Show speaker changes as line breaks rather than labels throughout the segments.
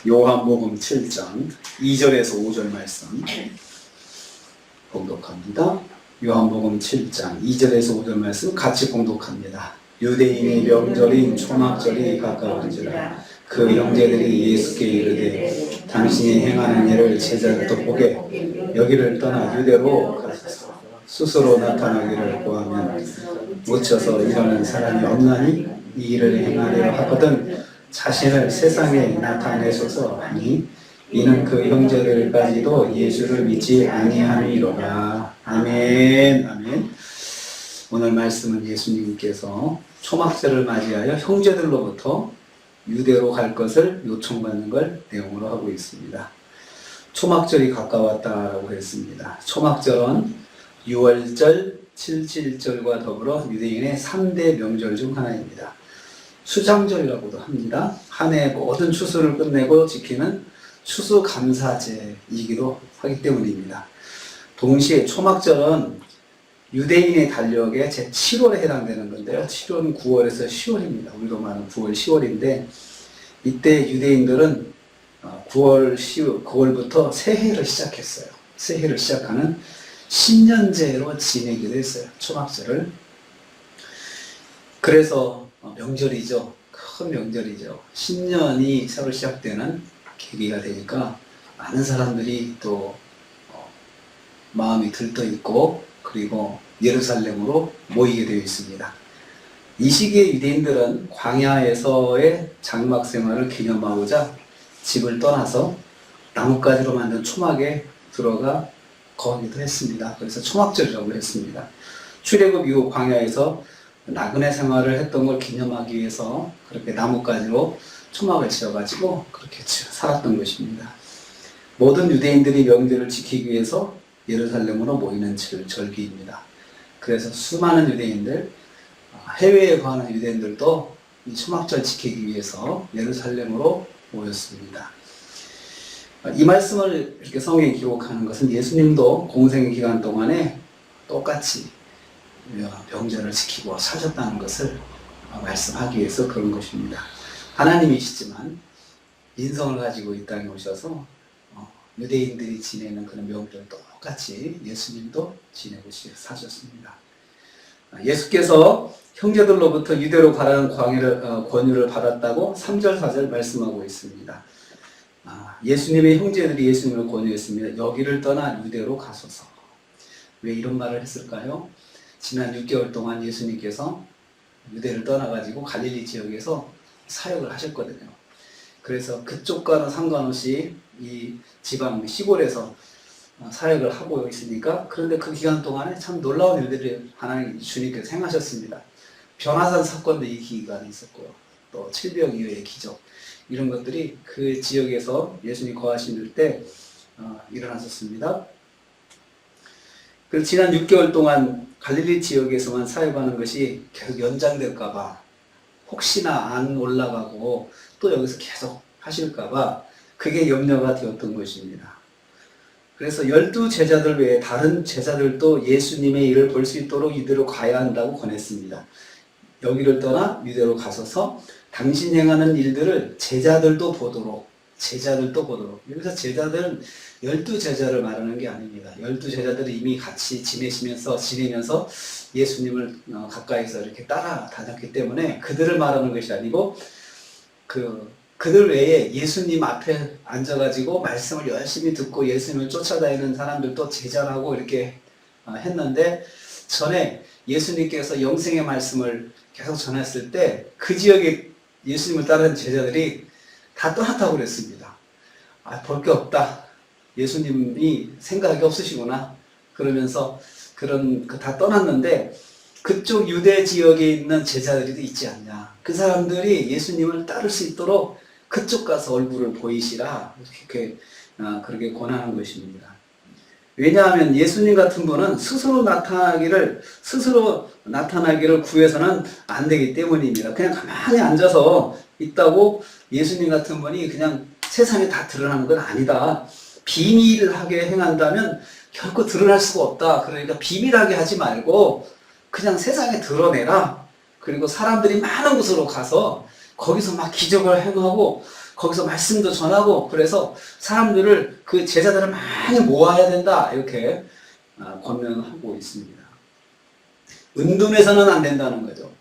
요한복음 7장 2절에서 5절 말씀 봉독합니다. 요한복음 7장 2절에서 5절 말씀 같이 봉독합니다. 유대인의 명절인 초막절이 가까운지라 그 형제들이 예수께 이르되 당신이 행하는 일을 제자들도 보게 여기를 떠나 유대로 가소서. 스스로 나타나기를 구하면 묻혀서 이러는 사람이 없나니 이 일을 행하려 하거든 자신을 세상에 나타내소서 하니 이는 그 형제들까지도 예수를 믿지 아니함이로라. 아멘. 아멘. 오늘 말씀은 예수님께서 초막절을 맞이하여 형제들로부터 유대로 갈 것을 요청받는 걸 내용으로 하고 있습니다. 초막절이 가까웠다라고 했습니다. 초막절은 6월절, 7.7절과 더불어 유대인의 3대 명절 중 하나입니다. 수장절이라고도 합니다. 한 해 모든 추수를 끝내고 지키는 추수감사제이기도 하기 때문입니다. 동시에 초막절은 유대인의 달력의 제7월에 해당되는 건데요. 7월은 9월에서 10월입니다. 우리도 말하는 9월, 10월인데 이때 유대인들은 9월, 10월, 9월부터 새해를 시작했어요. 새해를 시작하는 신년제로 지내기도 했어요. 초막절을. 그래서 명절이죠. 큰 명절이죠. 신년이 새로 시작되는 계기가 되니까 많은 사람들이 또 마음이 들떠 있고 그리고 예루살렘으로 모이게 되어 있습니다. 이 시기에 유대인들은 광야에서의 장막 생활을 기념하고자 집을 떠나서 나뭇가지로 만든 초막에 들어가 거하기도 했습니다. 그래서 초막절이라고 했습니다. 출애굽 이후 광야에서 나그네 생활을 했던 걸 기념하기 위해서 그렇게 나뭇가지로 초막을 지어가지고 그렇게 살았던 것입니다. 모든 유대인들이 명절을 지키기 위해서 예루살렘으로 모이는 절기입니다. 그래서 수많은 유대인들, 해외에 거하는 유대인들도 이 초막절 지키기 위해서 예루살렘으로 모였습니다. 이 말씀을 이렇게 성경에 기록하는 것은 예수님도 공생의 기간 동안에 똑같이 명절을 지키고 사셨다는 것을 말씀하기 위해서 그런 것입니다. 하나님이시지만 인성을 가지고 이 땅에 오셔서 유대인들이 지내는 그런 명절을 똑같이 예수님도 지내고 사셨습니다. 예수께서 형제들로부터 유대로 가라는 권유를 받았다고 3절 4절 말씀하고 있습니다. 예수님의 형제들이 예수님을 권유했습니다. 여기를 떠나 유대로 가소서. 왜 이런 말을 했을까요? 지난 6개월 동안 예수님께서 유대를 떠나가지고 갈릴리 지역에서 사역을 하셨거든요. 그래서 그쪽과는 상관없이 이 지방 시골에서 사역을 하고 있으니까 그런데 그 기간 동안에 참 놀라운 일들을 하나님 주님께서 행하셨습니다. 변화산 사건도 이 기간에 있었고요. 또 700 이후의 기적 이런 것들이 그 지역에서 예수님 거하실 때 일어났었습니다. 그래서 지난 6개월 동안 갈릴리 지역에서만 사역하는 것이 계속 연장될까봐 혹시나 안 올라가고 또 여기서 계속 하실까봐 그게 염려가 되었던 것입니다. 그래서 12제자들 외에 다른 제자들도 예수님의 일을 볼 수 있도록 유대로 가야 한다고 권했습니다. 여기를 떠나 유대로 가서서 당신 행하는 일들을 제자들도 보도록 여기서 제자들은 12제자를 말하는 게 아닙니다. 12제자들은 이미 같이 지내면서 예수님을 가까이서 이렇게 따라다녔기 때문에 그들을 말하는 것이 아니고 그들 외에 예수님 앞에 앉아가지고 말씀을 열심히 듣고 예수님을 쫓아다니는 사람들도 제자라고 이렇게 했는데 전에 예수님께서 영생의 말씀을 계속 전했을 때 그 지역에 예수님을 따르는 제자들이 다 떠났다고 그랬습니다. 볼 게 없다. 예수님이 생각이 없으시구나. 그러면서 다 떠났는데 그쪽 유대 지역에 있는 제자들이 있지 않냐. 그 사람들이 예수님을 따를 수 있도록 그쪽 가서 얼굴을 보이시라. 그렇게 권하는 것입니다. 왜냐하면 예수님 같은 분은 스스로 나타나기를 구해서는 안 되기 때문입니다. 그냥 가만히 앉아서 있다고 예수님 같은 분이 그냥 세상에 다 드러나는 건 아니다. 비밀하게 행한다면 결코 드러날 수가 없다. 그러니까 비밀하게 하지 말고 그냥 세상에 드러내라. 그리고 사람들이 많은 곳으로 가서 거기서 막 기적을 행하고 거기서 말씀도 전하고 그래서 사람들을 그 제자들을 많이 모아야 된다 이렇게 권면하고 있습니다. 은둔해서는 안 된다는 거죠.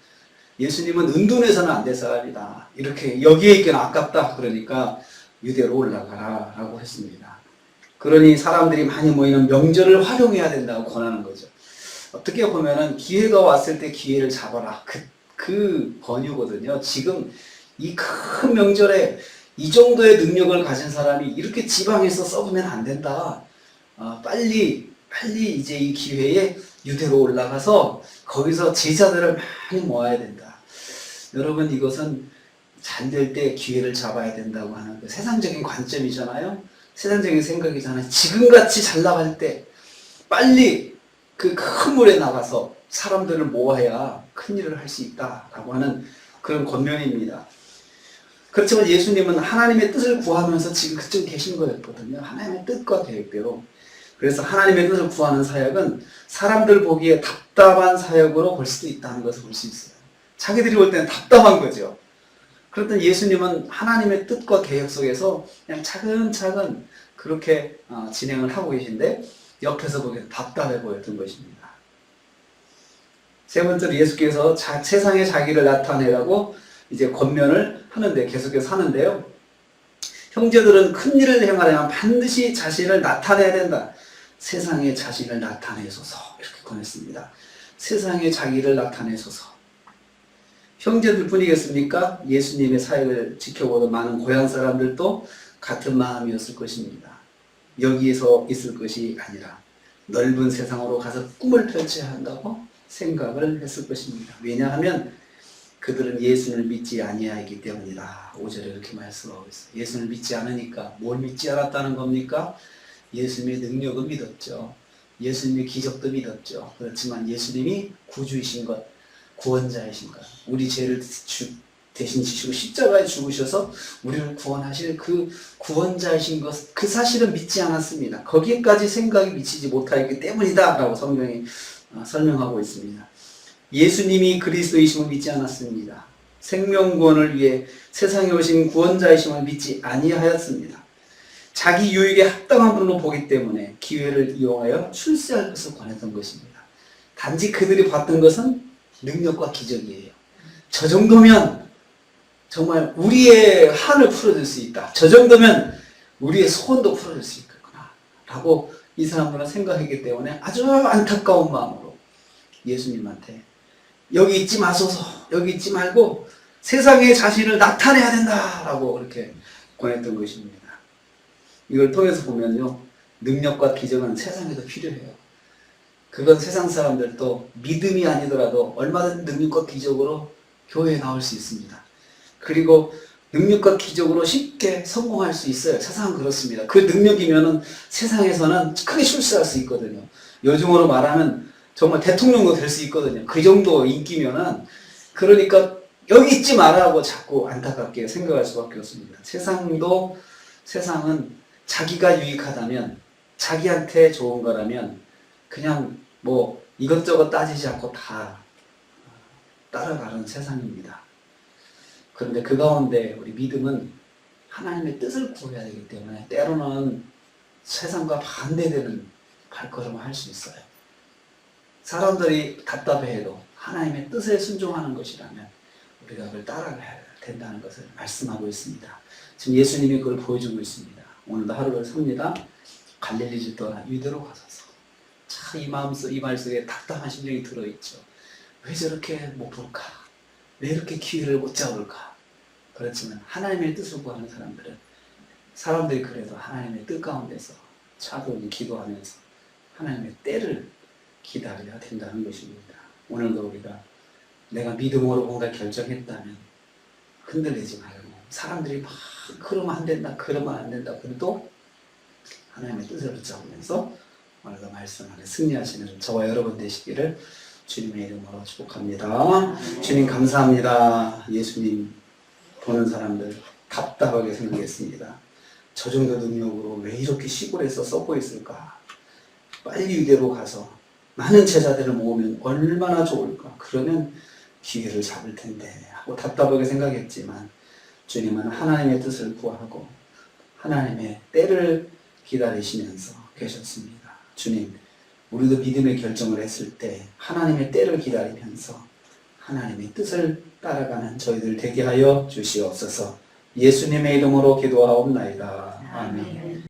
예수님은 은둔해서는 안 될 사람이다. 이렇게 여기에 있기는 아깝다. 그러니까 유대로 올라가라 라고 했습니다. 그러니 사람들이 많이 모이는 명절을 활용해야 된다고 권하는 거죠. 어떻게 보면은 기회가 왔을 때 기회를 잡아라. 그 번유거든요. 지금 이 큰 명절에 이 정도의 능력을 가진 사람이 이렇게 지방에서 썩으면 안 된다. 빨리 이제 이 기회에 유대로 올라가서 거기서 제자들을 많이 모아야 된다. 여러분 이것은 잘 될 때 기회를 잡아야 된다고 하는 그 세상적인 관점이잖아요. 세상적인 생각이잖아요. 지금같이 잘 나갈 때 빨리 그 큰 물에 나가서 사람들을 모아야 큰 일을 할 수 있다라고 하는 그런 권면입니다. 그렇지만 예수님은 하나님의 뜻을 구하면서 지금 그쪽에 계신 거였거든요. 하나님의 뜻과 계획대로. 그래서 하나님의 뜻을 구하는 사역은 사람들 보기에 답답한 사역으로 볼 수도 있다는 것을 볼 수 있어요. 자기들이 볼 때는 답답한 거죠. 그렇던 예수님은 하나님의 뜻과 계획 속에서 그냥 차근차근 그렇게 진행을 하고 계신데 옆에서 보기엔 답답해 보였던 것입니다. 세 번째로 예수께서 세상에 자기를 나타내라고 이제 권면을 하는데 계속해서 하는데요. 형제들은 큰 일을 행하려면 반드시 자신을 나타내야 된다. 세상에 자신을 나타내소서 이렇게 권했습니다. 세상에 자기를 나타내소서. 형제들 뿐이겠습니까? 예수님의 사역을 지켜보던 많은 고향 사람들도 같은 마음이었을 것입니다. 여기에서 있을 것이 아니라 넓은 세상으로 가서 꿈을 펼쳐야 한다고 생각을 했을 것입니다. 왜냐하면 그들은 예수를 믿지 아니하기 때문이다. 5절에 이렇게 말씀하고 있어요. 예수를 믿지 않으니까 뭘 믿지 않았다는 겁니까? 예수님의 능력은 믿었죠. 예수님의 기적도 믿었죠. 그렇지만 예수님이 구주이신 것, 구원자이신 것, 우리 죄를 대신 지시고 십자가에 죽으셔서 우리를 구원하실 그 구원자이신 것, 그 사실은 믿지 않았습니다. 거기에까지 생각이 미치지 못하기 때문이다 라고 성경이 설명하고 있습니다. 예수님이 그리스도이심을 믿지 않았습니다. 생명구원을 위해 세상에 오신 구원자이심을 믿지 아니하였습니다. 자기 유익에 합당한 분으로 보기 때문에 기회를 이용하여 출세할 것을 권했던 것입니다. 단지 그들이 봤던 것은 능력과 기적이에요. 저 정도면 정말 우리의 한을 풀어줄 수 있다. 저 정도면 우리의 소원도 풀어줄 수 있겠구나 라고 이 사람들은 생각했기 때문에 아주 안타까운 마음으로 예수님한테 여기 있지 마소서, 여기 있지 말고 세상에 자신을 나타내야 된다 라고 그렇게 권했던 것입니다. 이걸 통해서 보면요, 능력과 기적은 세상에도 필요해요. 그건 세상 사람들도 믿음이 아니더라도 얼마든지 능력과 기적으로 교회에 나올 수 있습니다. 그리고 능력과 기적으로 쉽게 성공할 수 있어요. 세상은 그렇습니다. 그 능력이면은 세상에서는 크게 출세할 수 있거든요. 요즘으로 말하면 정말 대통령도 될 수 있거든요. 그 정도 인기면은. 그러니까 여기 있지 말라고 자꾸 안타깝게 생각할 수밖에 없습니다. 세상은 자기가 유익하다면, 자기한테 좋은 거라면 그냥 뭐 이것저것 따지지 않고 다 따라가는 세상입니다. 그런데 그 가운데 우리 믿음은 하나님의 뜻을 구해야 되기 때문에 때로는 세상과 반대되는 발걸음을 할 수 있어요. 사람들이 답답해해도 하나님의 뜻에 순종하는 것이라면 우리가 그걸 따라가야 된다는 것을 말씀하고 있습니다. 지금 예수님이 그걸 보여주고 있습니다. 오늘도 하루를 삽니다. 갈릴리를 떠나 유대로 가소서. 참 이 말 속에 답답한 심정이 들어있죠. 왜 저렇게 못 볼까? 왜 이렇게 기회를 못 잡을까? 그렇지만 하나님의 뜻을 구하는 사람들이 그래도 하나님의 뜻 가운데서 차분히 기도하면서 하나님의 때를 기다려야 된다는 것입니다. 오늘도 우리가 내가 믿음으로 뭔가 결정했다면 흔들리지 말고, 사람들이 막 그러면 안 된다, 그러면 안 된다, 그래도 하나님의 뜻을 붙잡으면서 오늘도 말씀 안에 승리하시는 저와 여러분 되시기를 주님의 이름으로 축복합니다. 주님 감사합니다. 예수님 보는 사람들 답답하게 생각했습니다. 저 정도 능력으로 왜 이렇게 시골에서 썩고 있을까? 빨리 유대로 가서 많은 제자들을 모으면 얼마나 좋을까? 그러면 기회를 잡을 텐데 하고 답답하게 생각했지만 주님은 하나님의 뜻을 구하고 하나님의 때를 기다리시면서 계셨습니다. 주님, 우리도 믿음의 결정을 했을 때 하나님의 때를 기다리면서 하나님의 뜻을 따라가는 저희들 되게 하여 주시옵소서. 예수님의 이름으로 기도하옵나이다. 아멘.